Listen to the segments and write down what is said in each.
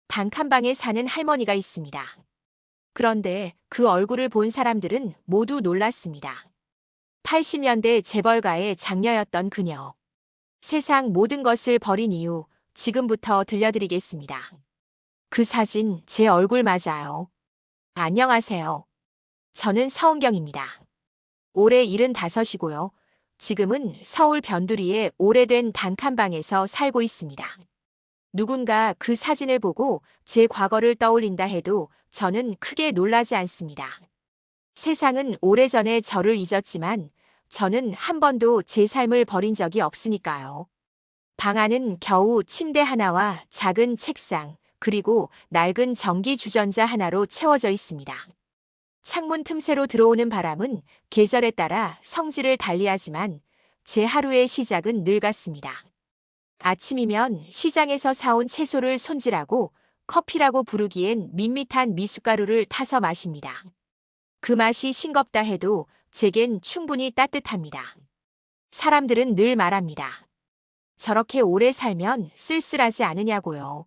단칸방에 사는 할머니가 있습니다. 그런데 그 얼굴을 본 사람들은 모두 놀랐습니다. 80년대 재벌가의 장녀였던 그녀. 세상 모든 것을 버린 이유, 지금부터 들려드리겠습니다. 그 사진 제 얼굴 맞아요. 안녕하세요. 저는 서은경입니다. 올해 75이고요. 지금은 서울 변두리의 오래된 단칸방에서 살고 있습니다. 누군가 그 사진을 보고 제 과거를 떠올린다 해도 저는 크게 놀라지 않습니다. 세상은 오래전에 저를 잊었지만 저는 한 번도 제 삶을 버린 적이 없으니까요. 방 안은 겨우 침대 하나와 작은 책상, 그리고 낡은 전기 주전자 하나로 채워져 있습니다. 창문 틈새로 들어오는 바람은 계절에 따라 성질을 달리하지만 제 하루의 시작은 늘 같습니다. 아침이면 시장에서 사온 채소를 손질하고 커피라고 부르기엔 밋밋한 미숫가루를 타서 마십니다. 그 맛이 싱겁다 해도 제겐 충분히 따뜻합니다. 사람들은 늘 말합니다. 저렇게 오래 살면 쓸쓸하지 않으냐고요.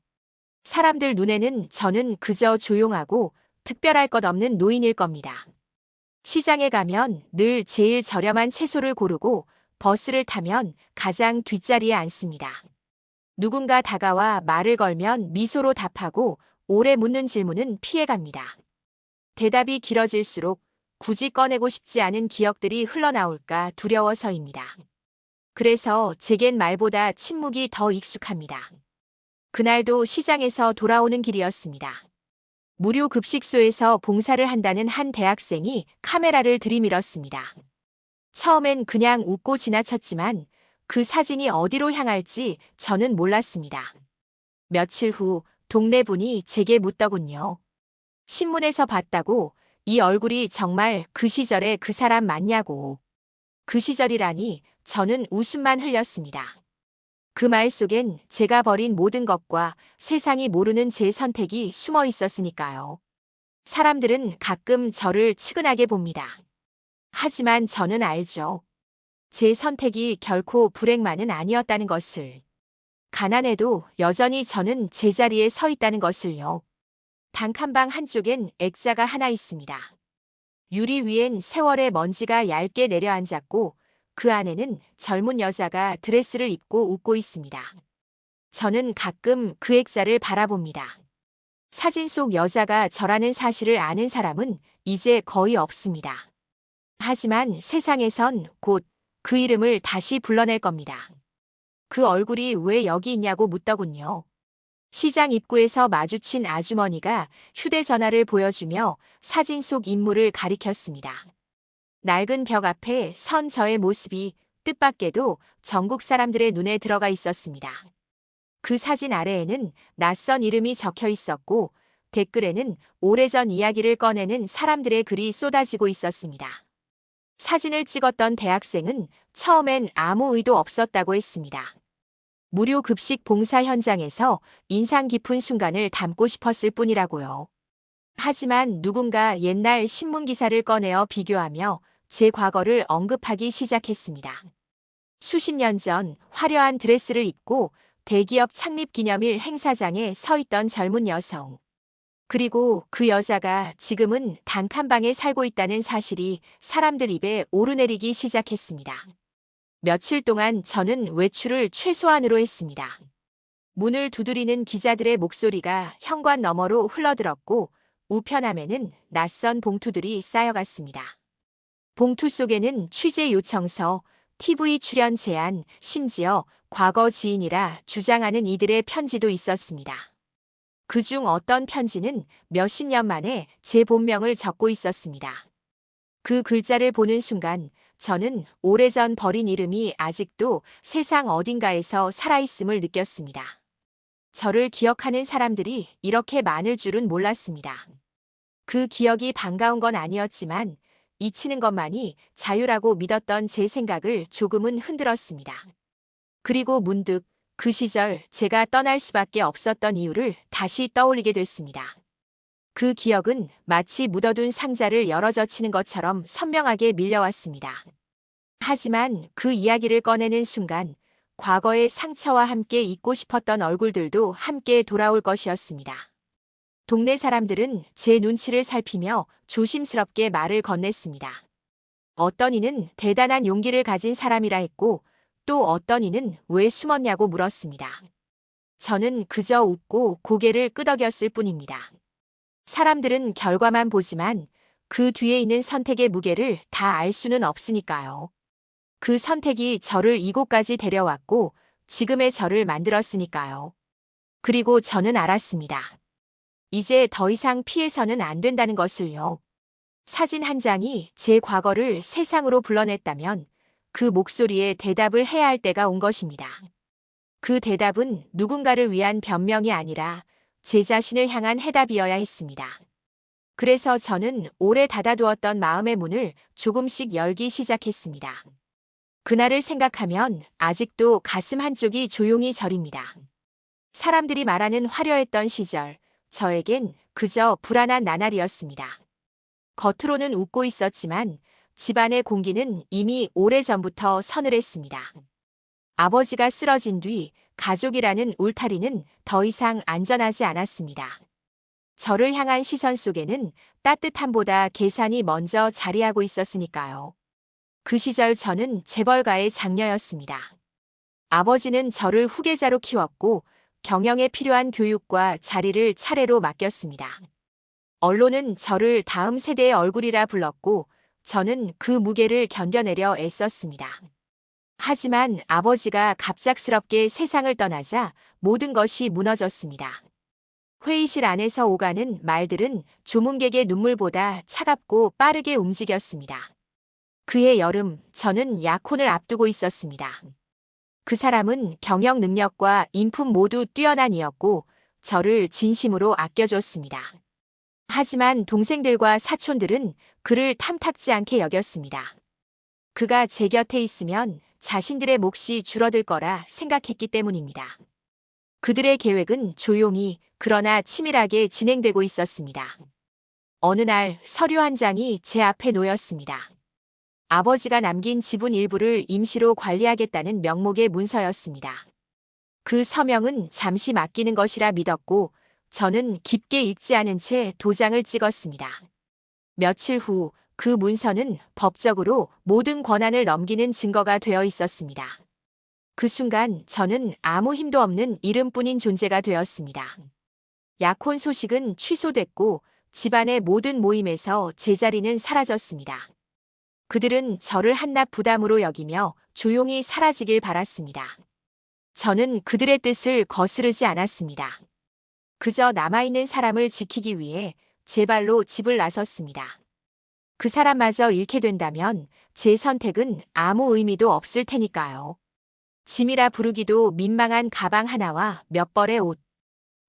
사람들 눈에는 저는 그저 조용하고 특별할 것 없는 노인일 겁니다. 시장에 가면 늘 제일 저렴한 채소를 고르고 버스를 타면 가장 뒷자리에 앉습니다. 누군가 다가와 말을 걸면 미소로 답하고 오래 묻는 질문은 피해갑니다. 대답이 길어질수록 굳이 꺼내고 싶지 않은 기억들이 흘러나올까 두려워서입니다. 그래서 제겐 말보다 침묵이 더 익숙합니다. 그날도 시장에서 돌아오는 길이었습니다. 무료 급식소에서 봉사를 한다는 한 대학생이 카메라를 들이밀었습니다. 처음엔 그냥 웃고 지나쳤지만 그 사진이 어디로 향할지 저는 몰랐습니다. 며칠 후 동네 분이 제게 묻더군요. 신문에서 봤다고 이 얼굴이 정말 그 시절의 그 사람 맞냐고. 그 시절이라니 저는 웃음만 흘렸습니다. 그 말 속엔 제가 버린 모든 것과 세상이 모르는 제 선택이 숨어 있었으니까요. 사람들은 가끔 저를 측은하게 봅니다. 하지만 저는 알죠. 제 선택이 결코 불행만은 아니었다는 것을. 가난해도 여전히 저는 제자리에 서 있다는 것을요. 단칸방 한쪽엔 액자가 하나 있습니다. 유리 위엔 세월의 먼지가 얇게 내려앉았고 그 안에는 젊은 여자가 드레스를 입고 웃고 있습니다. 저는 가끔 그 액자를 바라봅니다. 사진 속 여자가 저라는 사실을 아는 사람은 이제 거의 없습니다. 하지만 세상에선 곧 그 이름을 다시 불러낼 겁니다. 그 얼굴이 왜 여기 있냐고 묻더군요. 시장 입구에서 마주친 아주머니가 휴대전화를 보여주며 사진 속 인물을 가리켰습니다. 낡은 벽 앞에 선 저의 모습이 뜻밖에도 전국 사람들의 눈에 들어가 있었습니다. 그 사진 아래에는 낯선 이름이 적혀 있었고 댓글에는 오래전 이야기를 꺼내는 사람들의 글이 쏟아지고 있었습니다. 사진을 찍었던 대학생은 처음엔 아무 의도 없었다고 했습니다. 무료 급식 봉사 현장에서 인상 깊은 순간을 담고 싶었을 뿐이라고요. 하지만 누군가 옛날 신문 기사를 꺼내어 비교하며 제 과거를 언급하기 시작했습니다. 수십 년 전 화려한 드레스를 입고 대기업 창립 기념일 행사장에 서 있던 젊은 여성. 그리고 그 여자가 지금은 단칸방에 살고 있다는 사실이 사람들 입에 오르내리기 시작했습니다. 며칠 동안 저는 외출을 최소한으로 했습니다. 문을 두드리는 기자들의 목소리가 현관 너머로 흘러들었고 우편함에는 낯선 봉투들이 쌓여갔습니다. 봉투 속에는 취재 요청서, TV 출연 제안, 심지어 과거 지인이라 주장하는 이들의 편지도 있었습니다. 그중 어떤 편지는 몇십 년 만에 제 본명을 적고 있었습니다. 그 글자를 보는 순간 저는 오래전 버린 이름이 아직도 세상 어딘가에서 살아있음을 느꼈습니다. 저를 기억하는 사람들이 이렇게 많을 줄은 몰랐습니다. 그 기억이 반가운 건 아니었지만 잊히는 것만이 자유라고 믿었던 제 생각을 조금은 흔들었습니다. 그리고 문득 그 시절 제가 떠날 수밖에 없었던 이유를 다시 떠올리게 됐습니다. 그 기억은 마치 묻어둔 상자를 열어젖히는 것처럼 선명하게 밀려왔습니다. 하지만 그 이야기를 꺼내는 순간 과거의 상처와 함께 잊고 싶었던 얼굴들도 함께 돌아올 것이었습니다. 동네 사람들은 제 눈치를 살피며 조심스럽게 말을 건넸습니다. 어떤 이는 대단한 용기를 가진 사람이라 했고, 또 어떤 이는 왜 숨었냐고 물었습니다. 저는 그저 웃고 고개를 끄덕였을 뿐입니다. 사람들은 결과만 보지만 그 뒤에 있는 선택의 무게를 다 알 수는 없으니까요. 그 선택이 저를 이곳까지 데려왔고 지금의 저를 만들었으니까요. 그리고 저는 알았습니다. 이제 더 이상 피해서는 안 된다는 것을요. 사진 한 장이 제 과거를 세상으로 불러냈다면 그 목소리에 대답을 해야 할 때가 온 것입니다. 그 대답은 누군가를 위한 변명이 아니라 제 자신을 향한 해답이어야 했습니다. 그래서 저는 오래 닫아두었던 마음의 문을 조금씩 열기 시작했습니다. 그날을 생각하면 아직도 가슴 한쪽이 조용히 저립니다. 사람들이 말하는 화려했던 시절, 저에겐 그저 불안한 나날이었습니다. 겉으로는 웃고 있었지만 집안의 공기는 이미 오래전부터 서늘했습니다. 아버지가 쓰러진 뒤 가족이라는 울타리는 더 이상 안전하지 않았습니다. 저를 향한 시선 속에는 따뜻함보다 계산이 먼저 자리하고 있었으니까요. 그 시절 저는 재벌가의 장녀였습니다. 아버지는 저를 후계자로 키웠고 경영에 필요한 교육과 자리를 차례로 맡겼습니다. 언론은 저를 다음 세대의 얼굴이라 불렀고 저는 그 무게를 견뎌내려 애썼습니다. 하지만 아버지가 갑작스럽게 세상을 떠나자 모든 것이 무너졌습니다. 회의실 안에서 오가는 말들은 조문객의 눈물보다 차갑고 빠르게 움직였습니다. 그해 여름, 저는 약혼을 앞두고 있었습니다. 그 사람은 경영 능력과 인품 모두 뛰어난 이였고 저를 진심으로 아껴줬습니다. 하지만 동생들과 사촌들은 그를 탐탁지 않게 여겼습니다. 그가 제 곁에 있으면 자신들의 몫이 줄어들 거라 생각했기 때문입니다. 그들의 계획은 조용히 그러나 치밀하게 진행되고 있었습니다. 어느 날 서류 한 장이 제 앞에 놓였습니다. 아버지가 남긴 지분 일부를 임시로 관리하겠다는 명목의 문서였습니다. 그 서명은 잠시 맡기는 것이라 믿었고 저는 깊게 읽지 않은 채 도장을 찍었습니다. 며칠 후 그 문서는 법적으로 모든 권한을 넘기는 증거가 되어 있었습니다. 그 순간 저는 아무 힘도 없는 이름뿐인 존재가 되었습니다. 약혼 소식은 취소됐고 집안의 모든 모임에서 제 자리는 사라졌습니다. 그들은 저를 한낱 부담으로 여기며 조용히 사라지길 바랐습니다. 저는 그들의 뜻을 거스르지 않았습니다. 그저 남아있는 사람을 지키기 위해 제 발로 집을 나섰습니다. 그 사람마저 잃게 된다면 제 선택은 아무 의미도 없을 테니까요. 짐이라 부르기도 민망한 가방 하나와 몇 벌의 옷,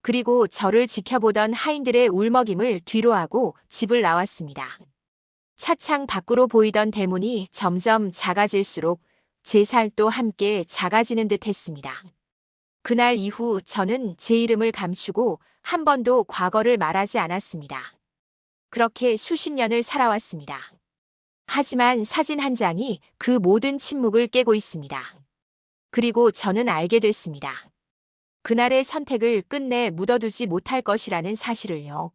그리고 저를 지켜보던 하인들의 울먹임을 뒤로하고 집을 나왔습니다. 차창 밖으로 보이던 대문이 점점 작아질수록 제 살도 함께 작아지는 듯 했습니다. 그날 이후 저는 제 이름을 감추고 한 번도 과거를 말하지 않았습니다. 그렇게 수십 년을 살아왔습니다. 하지만 사진 한 장이 그 모든 침묵을 깨고 있습니다. 그리고 저는 알게 됐습니다. 그날의 선택을 끝내 묻어두지 못할 것이라는 사실을요.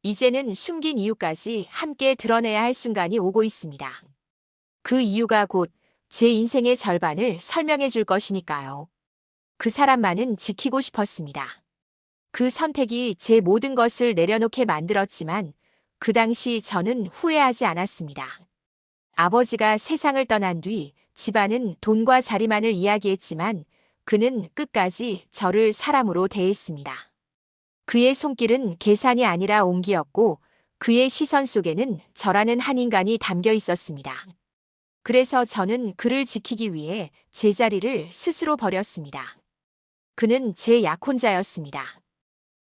이제는 숨긴 이유까지 함께 드러내야 할 순간이 오고 있습니다. 그 이유가 곧 제 인생의 절반을 설명해 줄 것이니까요. 그 사람만은 지키고 싶었습니다. 그 선택이 제 모든 것을 내려놓게 만들었지만 그 당시 저는 후회하지 않았습니다. 아버지가 세상을 떠난 뒤 집안은 돈과 자리만을 이야기했지만 그는 끝까지 저를 사람으로 대했습니다. 그의 손길은 계산이 아니라 온기였고 그의 시선 속에는 저라는 한 인간이 담겨 있었습니다. 그래서 저는 그를 지키기 위해 제 자리를 스스로 버렸습니다. 그는 제 약혼자였습니다.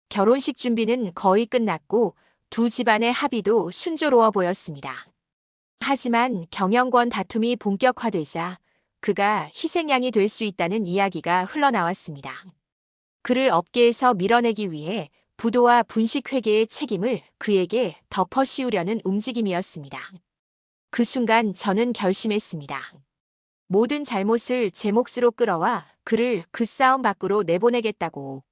결혼식 준비는 거의 끝났고 두 집안의 합의도 순조로워 보였습니다. 하지만 경영권 다툼이 본격화되자 그가 희생양이 될 수 있다는 이야기가 흘러나왔습니다. 그를 업계에서 밀어내기 위해 부도와 분식회계의 책임을 그에게 덮어 씌우려는 움직임이었습니다. 그 순간 저는 결심했습니다. 모든 잘못을 제 몫으로 끌어와 그를 그 싸움 밖으로 내보내겠다고.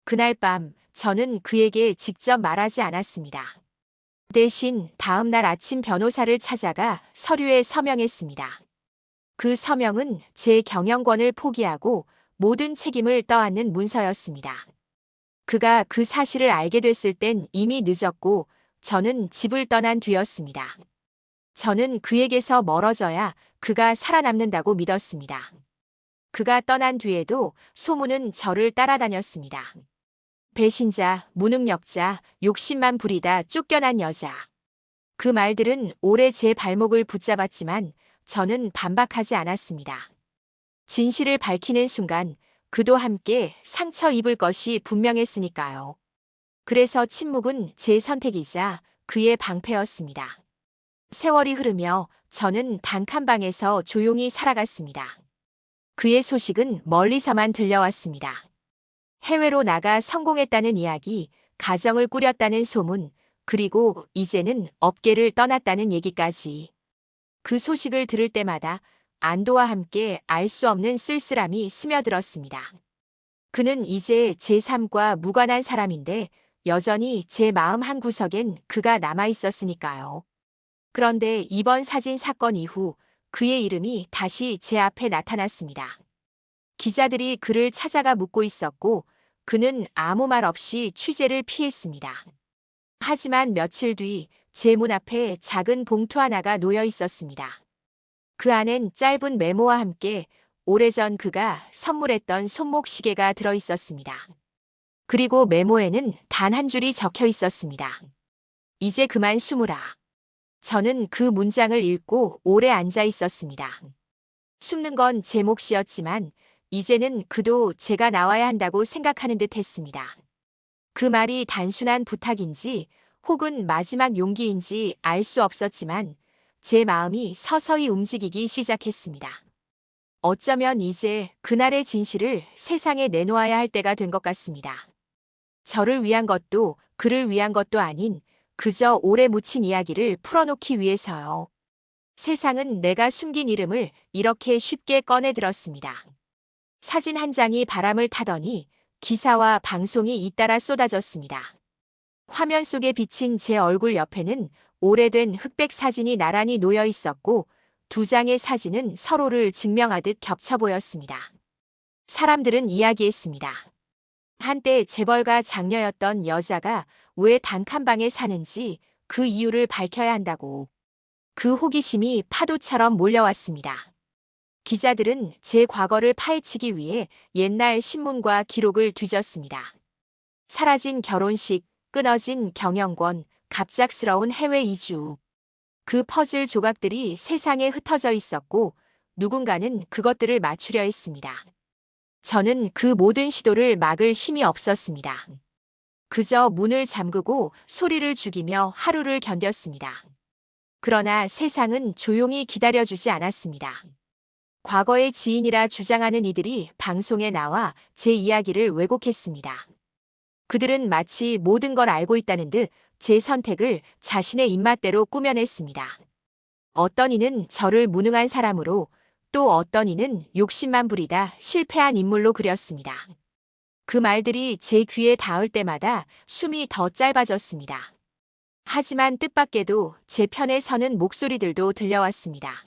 그날 밤 저는 그에게 직접 말하지 않았습니다. 대신 다음 날 아침 변호사를 찾아가 서류에 서명했습니다. 그 서명은 제 경영권을 포기하고 모든 책임을 떠안는 문서였습니다. 그가 그 사실을 알게 됐을 땐 이미 늦었고 저는 집을 떠난 뒤였습니다. 저는 그에게서 멀어져야 그가 살아남는다고 믿었습니다. 그가 떠난 뒤에도 소문은 저를 따라다녔습니다. 배신자, 무능력자, 욕심만 부리다 쫓겨난 여자. 그 말들은 오래 제 발목을 붙잡았지만 저는 반박하지 않았습니다. 진실을 밝히는 순간 그도 함께 상처 입을 것이 분명했으니까요. 그래서 침묵은 제 선택이자 그의 방패였습니다. 세월이 흐르며 저는 단칸방에서 조용히 살아갔습니다. 그의 소식은 멀리서만 들려왔습니다. 해외로 나가 성공했다는 이야기, 가정을 꾸렸다는 소문, 그리고 이제는 업계를 떠났다는 얘기까지. 그 소식을 들을 때마다 안도와 함께 알 수 없는 쓸쓸함이 스며들었습니다. 그는 이제 제 삶과 무관한 사람인데 여전히 제 마음 한구석엔 그가 남아 있었으니까요. 그런데 이번 사진 사건 이후 그의 이름이 다시 제 앞에 나타났습니다. 기자들이 그를 찾아가 묻고 있었고 그는 아무 말 없이 취재를 피했습니다. 하지만 며칠 뒤 제 문 앞에 작은 봉투 하나가 놓여 있었습니다. 그 안엔 짧은 메모와 함께 오래전 그가 선물했던 손목 시계가 들어 있었습니다. 그리고 메모에는 단 한 줄이 적혀 있었습니다. 이제 그만 숨으라. 저는 그 문장을 읽고 오래 앉아 있었습니다. 숨는 건 제 몫이었지만 이제는 그도 제가 나와야 한다고 생각하는 듯 했습니다. 그 말이 단순한 부탁인지 혹은 마지막 용기인지 알 수 없었지만 제 마음이 서서히 움직이기 시작했습니다. 어쩌면 이제 그날의 진실을 세상에 내놓아야 할 때가 된 것 같습니다. 저를 위한 것도 그를 위한 것도 아닌 그저 오래 묻힌 이야기를 풀어놓기 위해서요. 세상은 내가 숨긴 이름을 이렇게 쉽게 꺼내들었습니다. 사진 한 장이 바람을 타더니 기사와 방송이 잇따라 쏟아졌습니다. 화면 속에 비친 제 얼굴 옆에는 오래된 흑백 사진이 나란히 놓여 있었고 두 장의 사진은 서로를 증명하듯 겹쳐 보였습니다. 사람들은 이야기했습니다. 한때 재벌가 장녀였던 여자가 왜 단칸방에 사는지 그 이유를 밝혀야 한다고. 그 호기심이 파도처럼 몰려왔습니다. 기자들은 제 과거를 파헤치기 위해 옛날 신문과 기록을 뒤졌습니다. 사라진 결혼식, 끊어진 경영권, 갑작스러운 해외 이주. 그 퍼즐 조각들이 세상에 흩어져 있었고 누군가는 그것들을 맞추려 했습니다. 저는 그 모든 시도를 막을 힘이 없었습니다. 그저 문을 잠그고 소리를 죽이며 하루를 견뎠습니다. 그러나 세상은 조용히 기다려주지 않았습니다. 과거의 지인이라 주장하는 이들이 방송에 나와 제 이야기를 왜곡했습니다. 그들은 마치 모든 걸 알고 있다는 듯 제 선택을 자신의 입맛대로 꾸며냈습니다. 어떤 이는 저를 무능한 사람으로 또 어떤 이는 욕심만 부리다 실패한 인물로 그렸습니다. 그 말들이 제 귀에 닿을 때마다 숨이 더 짧아졌습니다. 하지만 뜻밖에도 제 편에 서는 목소리들도 들려왔습니다.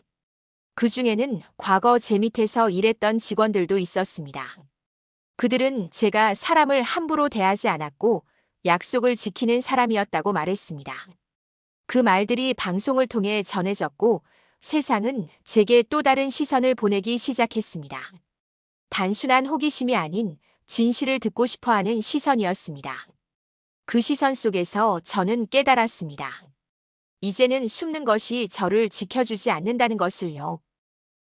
그 중에는 과거 제 밑에서 일했던 직원들도 있었습니다. 그들은 제가 사람을 함부로 대하지 않았고 약속을 지키는 사람이었다고 말했습니다. 그 말들이 방송을 통해 전해졌고 세상은 제게 또 다른 시선을 보내기 시작했습니다. 단순한 호기심이 아닌 진실을 듣고 싶어하는 시선이었습니다. 그 시선 속에서 저는 깨달았습니다. 이제는 숨는 것이 저를 지켜주지 않는다는 것을요.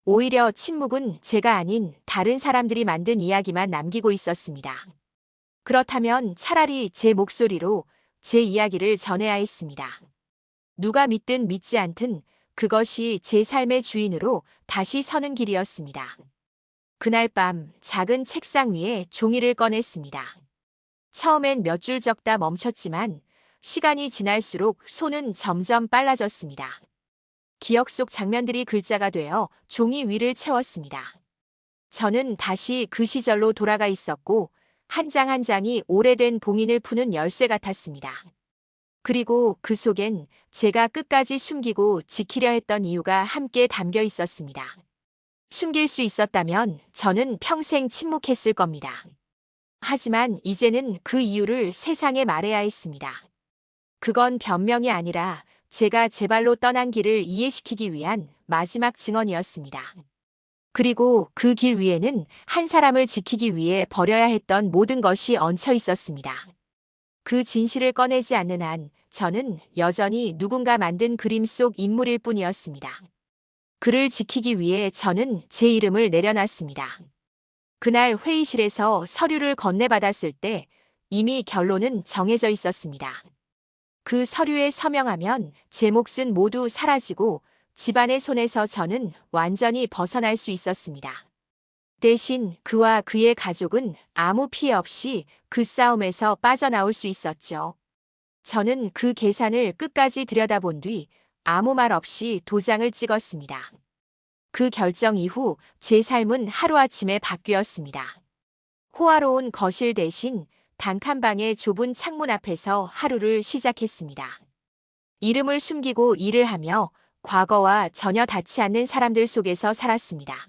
오히려 침묵은 제가 아닌 다른 사람들이 만든 이야기만 남기고 있었습니다. 그렇다면 차라리 제 목소리로 제 이야기를 전해야 했습니다. 누가 믿든 믿지 않든 그것이 제 삶의 주인으로 다시 서는 길이었습니다. 그날 밤 작은 책상 위에 종이를 꺼냈습니다. 처음엔 몇 줄 적다 멈췄지만 시간이 지날수록 손은 점점 빨라졌습니다. 기억 속 장면들이 글자가 되어 종이 위를 채웠습니다. 저는 다시 그 시절로 돌아가 있었고 한 장 한 장이 오래된 봉인을 푸는 열쇠 같았습니다. 그리고 그 속엔 제가 끝까지 숨기고 지키려 했던 이유가 함께 담겨 있었습니다. 숨길 수 있었다면 저는 평생 침묵했을 겁니다. 하지만 이제는 그 이유를 세상에 말해야 했습니다. 그건 변명이 아니라 제가 제 발로 떠난 길을 이해시키기 위한 마지막 증언이었습니다. 그리고 그 길 위에는 한 사람을 지키기 위해 버려야 했던 모든 것이 얹혀 있었습니다. 그 진실을 꺼내지 않는 한 저는 여전히 누군가 만든 그림 속 인물일 뿐이었습니다. 그를 지키기 위해 저는 제 이름을 내려놨습니다. 그날 회의실에서 서류를 건네받았을 때 이미 결론은 정해져 있었습니다. 그 서류에 서명하면 제 몫은 모두 사라지고 집안의 손에서 저는 완전히 벗어날 수 있었습니다. 대신 그와 그의 가족은 아무 피해 없이 그 싸움에서 빠져나올 수 있었죠. 저는 그 계산을 끝까지 들여다본 뒤 아무 말 없이 도장을 찍었습니다. 그 결정 이후 제 삶은 하루아침에 바뀌었습니다. 호화로운 거실 대신 단칸방의 좁은 창문 앞에서 하루를 시작했습니다. 이름을 숨기고 일을 하며 과거와 전혀 닿지 않는 사람들 속에서 살았습니다.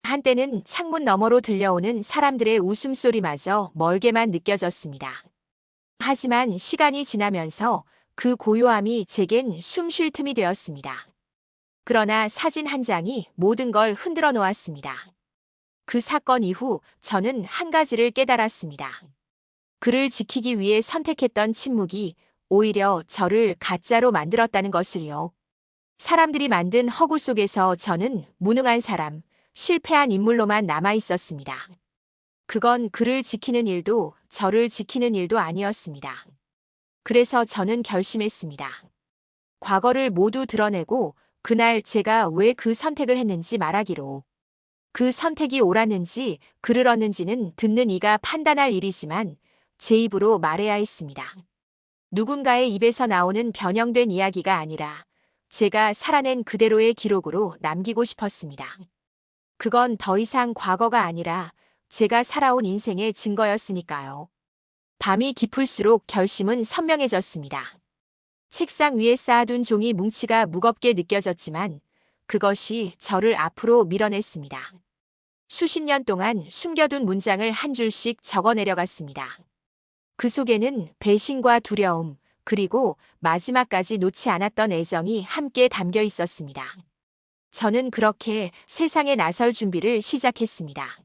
한때는 창문 너머로 들려오는 사람들의 웃음소리마저 멀게만 느껴졌습니다. 하지만 시간이 지나면서 그 고요함이 제겐 숨 쉴 틈이 되었습니다. 그러나 사진 한 장이 모든 걸 흔들어 놓았습니다. 그 사건 이후 저는 한 가지를 깨달았습니다. 그를 지키기 위해 선택했던 침묵이 오히려 저를 가짜로 만들었다는 것을요. 사람들이 만든 허구 속에서 저는 무능한 사람, 실패한 인물로만 남아 있었습니다. 그건 그를 지키는 일도 저를 지키는 일도 아니었습니다. 그래서 저는 결심했습니다. 과거를 모두 드러내고 그날 제가 왜 그 선택을 했는지 말하기로. 그 선택이 옳았는지 그르렀는지는 듣는 이가 판단할 일이지만 제 입으로 말해야 했습니다. 누군가의 입에서 나오는 변형된 이야기가 아니라 제가 살아낸 그대로의 기록으로 남기고 싶었습니다. 그건 더 이상 과거가 아니라 제가 살아온 인생의 증거였으니까요. 밤이 깊을수록 결심은 선명해졌습니다. 책상 위에 쌓아둔 종이 뭉치가 무겁게 느껴졌지만 그것이 저를 앞으로 밀어냈습니다. 수십 년 동안 숨겨둔 문장을 한 줄씩 적어 내려갔습니다. 그 속에는 배신과 두려움, 그리고 마지막까지 놓지 않았던 애정이 함께 담겨 있었습니다. 저는 그렇게 세상에 나설 준비를 시작했습니다.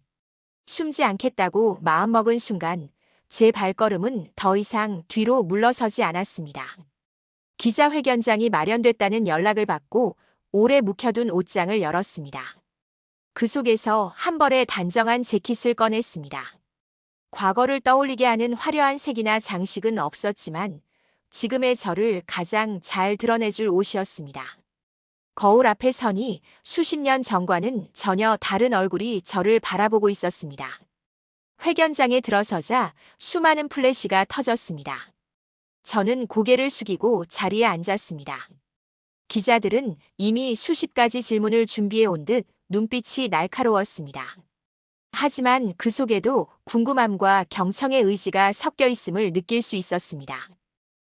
숨지 않겠다고 마음먹은 순간 제 발걸음은 더 이상 뒤로 물러서지 않았습니다. 기자회견장이 마련됐다는 연락을 받고 오래 묵혀둔 옷장을 열었습니다. 그 속에서 한 벌의 단정한 재킷을 꺼냈습니다. 과거를 떠올리게 하는 화려한 색이나 장식은 없었지만 지금의 저를 가장 잘 드러내줄 옷이었습니다. 거울 앞에 서니 수십 년 전과는 전혀 다른 얼굴이 저를 바라보고 있었습니다. 회견장에 들어서자 수많은 플래시가 터졌습니다. 저는 고개를 숙이고 자리에 앉았습니다. 기자들은 이미 수십 가지 질문을 준비해 온 듯 눈빛이 날카로웠습니다. 하지만 그 속에도 궁금함과 경청의 의지가 섞여 있음을 느낄 수 있었습니다.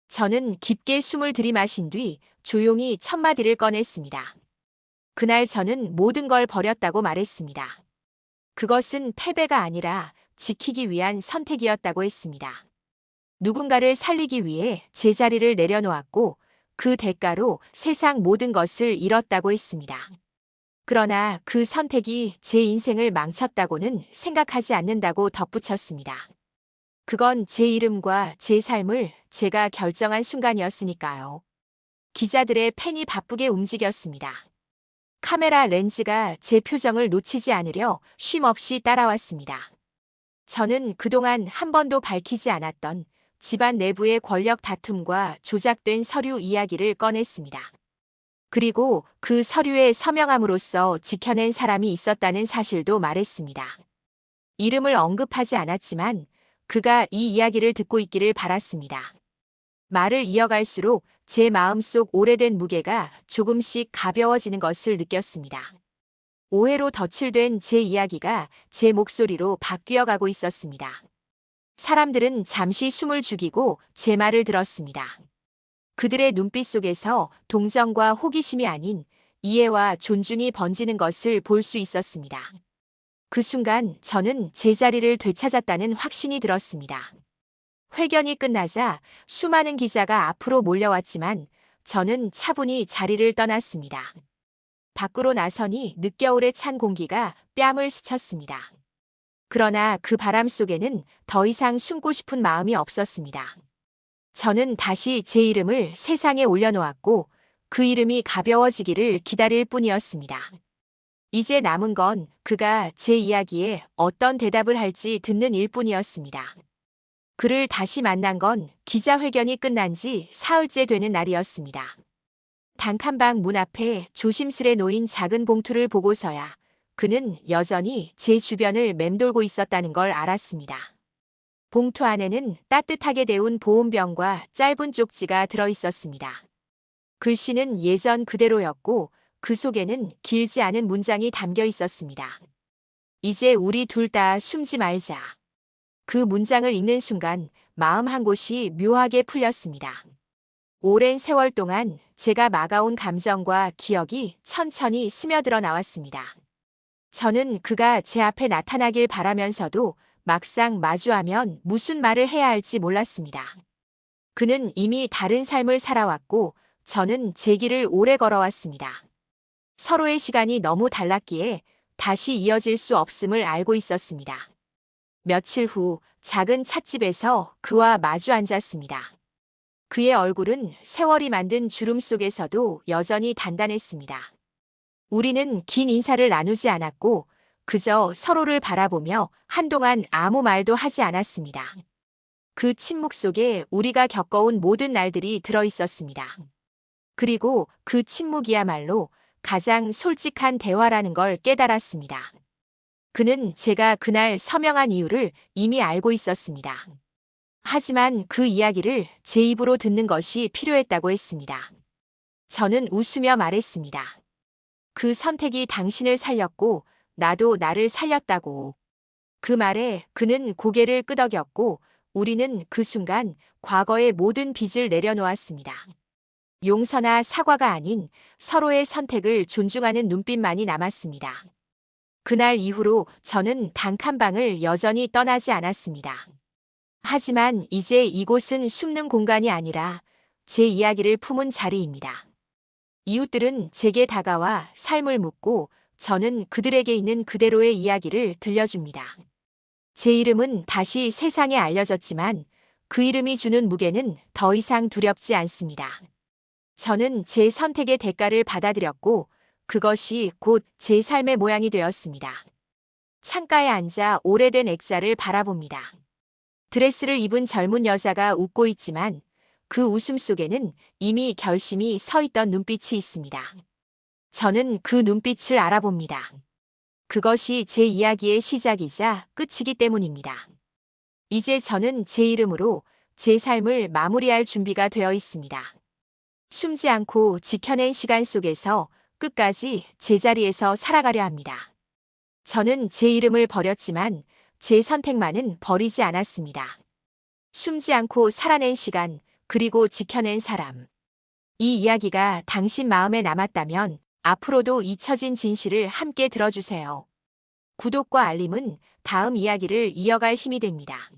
저는 깊게 숨을 들이마신 뒤 조용히 첫 마디를 꺼냈습니다. 그날 저는 모든 걸 버렸다고 말했습니다. 그것은 패배가 아니라 지키기 위한 선택이었다고 했습니다. 누군가를 살리기 위해 제 자리를 내려놓았고 그 대가로 세상 모든 것을 잃었다고 했습니다. 그러나 그 선택이 제 인생을 망쳤다고는 생각하지 않는다고 덧붙였습니다. 그건 제 이름과 제 삶을 제가 결정한 순간이었으니까요. 기자들의 펜이 바쁘게 움직였습니다. 카메라 렌즈가 제 표정을 놓치지 않으려 쉼없이 따라왔습니다. 저는 그동안 한 번도 밝히지 않았던 집안 내부의 권력 다툼과 조작된 서류 이야기를 꺼냈습니다. 그리고 그 서류에 서명함으로써 지켜낸 사람이 있었다는 사실도 말했습니다. 이름을 언급하지 않았지만 그가 이 이야기를 듣고 있기를 바랐습니다. 말을 이어갈수록 제 마음속 오래된 무게가 조금씩 가벼워지는 것을 느꼈습니다. 오해로 덧칠된 제 이야기가 제 목소리로 바뀌어가고 있었습니다. 사람들은 잠시 숨을 죽이고 제 말을 들었습니다. 그들의 눈빛 속에서 동정과 호기심이 아닌 이해와 존중이 번지는 것을 볼 수 있었습니다. 그 순간 저는 제 자리를 되찾았다는 확신이 들었습니다. 회견이 끝나자 수많은 기자가 앞으로 몰려왔지만 저는 차분히 자리를 떠났습니다. 밖으로 나서니 늦겨울에 찬 공기가 뺨을 스쳤습니다. 그러나 그 바람 속에는 더 이상 숨고 싶은 마음이 없었습니다. 저는 다시 제 이름을 세상에 올려놓았고 그 이름이 가벼워지기를 기다릴 뿐이었습니다. 이제 남은 건 그가 제 이야기에 어떤 대답을 할지 듣는 일뿐이었습니다. 그를 다시 만난 건 기자회견이 끝난 지 사흘째 되는 날이었습니다. 단칸방 문 앞에 조심스레 놓인 작은 봉투를 보고서야 그는 여전히 제 주변을 맴돌고 있었다는 걸 알았습니다. 봉투 안에는 따뜻하게 데운 보온병과 짧은 쪽지가 들어 있었습니다. 글씨는 예전 그대로였고 그 속에는 길지 않은 문장이 담겨 있었습니다. 이제 우리 둘 다 숨지 말자. 그 문장을 읽는 순간 마음 한 곳이 묘하게 풀렸습니다. 오랜 세월 동안 제가 막아온 감정과 기억이 천천히 스며들어 나왔습니다. 저는 그가 제 앞에 나타나길 바라면서도 막상 마주하면 무슨 말을 해야 할지 몰랐습니다. 그는 이미 다른 삶을 살아왔고 저는 제 길을 오래 걸어왔습니다. 서로의 시간이 너무 달랐기에 다시 이어질 수 없음을 알고 있었습니다. 며칠 후 작은 찻집에서 그와 마주 앉았습니다. 그의 얼굴은 세월이 만든 주름 속에서도 여전히 단단했습니다. 우리는 긴 인사를 나누지 않았고 그저 서로를 바라보며 한동안 아무 말도 하지 않았습니다. 그 침묵 속에 우리가 겪어온 모든 날들이 들어 있었습니다. 그리고 그 침묵이야말로 가장 솔직한 대화라는 걸 깨달았습니다. 그는 제가 그날 서명한 이유를 이미 알고 있었습니다. 하지만 그 이야기를 제 입으로 듣는 것이 필요했다고 했습니다. 저는 웃으며 말했습니다. 그 선택이 당신을 살렸고 나도 나를 살렸다고. 그 말에 그는 고개를 끄덕였고 우리는 그 순간 과거의 모든 빚을 내려놓았습니다. 용서나 사과가 아닌 서로의 선택을 존중하는 눈빛만이 남았습니다. 그날 이후로 저는 단칸방을 여전히 떠나지 않았습니다. 하지만 이제 이곳은 숨는 공간이 아니라 제 이야기를 품은 자리입니다. 이웃들은 제게 다가와 삶을 묻고 저는 그들에게 있는 그대로의 이야기를 들려줍니다. 제 이름은 다시 세상에 알려졌지만 그 이름이 주는 무게는 더 이상 두렵지 않습니다. 저는 제 선택의 대가를 받아들였고 그것이 곧 제 삶의 모양이 되었습니다. 창가에 앉아 오래된 액자를 바라봅니다. 드레스를 입은 젊은 여자가 웃고 있지만 그 웃음 속에는 이미 결심이 서 있던 눈빛이 있습니다. 저는 그 눈빛을 알아봅니다. 그것이 제 이야기의 시작이자 끝이기 때문입니다. 이제 저는 제 이름으로 제 삶을 마무리할 준비가 되어 있습니다. 숨지 않고 지켜낸 시간 속에서 끝까지 제자리에서 살아가려 합니다. 저는 제 이름을 버렸지만 제 선택만은 버리지 않았습니다. 숨지 않고 살아낸 시간, 그리고 지켜낸 사람. 이 이야기가 당신 마음에 남았다면 앞으로도 잊혀진 진실을 함께 들어주세요. 구독과 알림은 다음 이야기를 이어갈 힘이 됩니다.